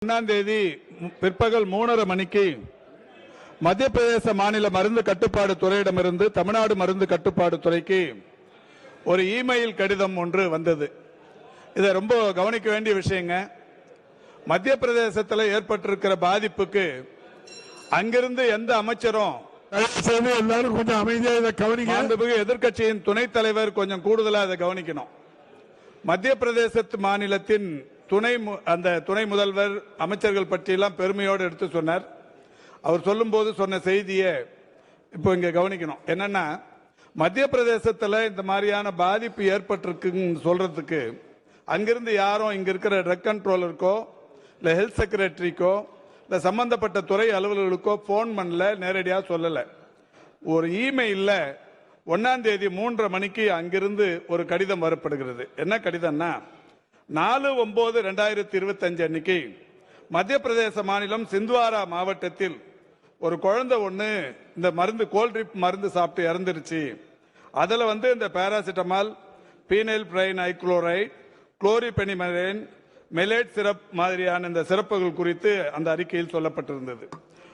தேதி பிற்பகல் 3:30 மணிக்கு மத்திய பிரதேச மாநில மருந்து கட்டுப்பாடு துறையிடமிருந்து தமிழ்நாடு மருந்து கட்டுப்பாடு துறைக்கு ஒரு இமெயில் கடிதம் ஒன்று வந்தது. இதை ரொம்ப கவனிக்க வேண்டிய விஷயங்க. மத்திய பிரதேசத்தில் ஏற்பட்டிருக்கிற பாதிப்புக்கு அங்கிருந்து எந்த அமைச்சரும் எல்லாரும் கொஞ்சம் அமைதியா இதை கவனிக்க. எதிர்க்கட்சியின் துணைத் தலைவர் கொஞ்சம் கூடுதலா அதை கவனிக்கணும். மத்திய பிரதேச மாநிலத்தின் துணை முதல்வர் அமைச்சர்கள் பற்றியெல்லாம் பெருமையோடு எடுத்து சொன்னார். அவர் சொல்லும்போது சொன்ன செய்தியை இப்போ இங்க கவனிக்கணும். என்னன்னா, மத்திய பிரதேசத்தில் இந்த மாதிரியான பாதிப்பு ஏற்பட்டிருக்குன்னு சொல்றதுக்கு அங்கிருந்து யாரும் இங்க இருக்கிற ட்ரக் கண்ட்ரோலருக்கோ இல்ல ஹெல்த் செக்ரட்டரிக்கோ இல்ல சம்பந்தப்பட்ட துறை அலுவலர்களுக்கோ போன் பண்ணல, நேரடியாக சொல்லல. ஒரு இமெயில்ல 1ஆம் தேதி 3:30 மணிக்கு அங்கிருந்து ஒரு கடிதம் வரப்படுகிறது. என்ன கடிதம்னா, 4/9/2025 அன்னைக்கு மத்திய பிரதேச மாநிலம் சிந்த்வாரா மாவட்டத்தில் ஒரு குழந்தை ஒண்ணு இந்த மருந்து கோல்ட்ரிப் மருந்து சாப்பிட்டு இறந்துருச்சு. அதுல இந்த பாராசிட்டமால், பீனைல் பிரைன் ஐக்ளோரைட், குளோரிபெனிமரேன், மெலேட் சிரப் மாதிரியான இந்த சிறப்புகள் குறித்து அந்த அறிக்கையில் சொல்லப்பட்டிருந்தது.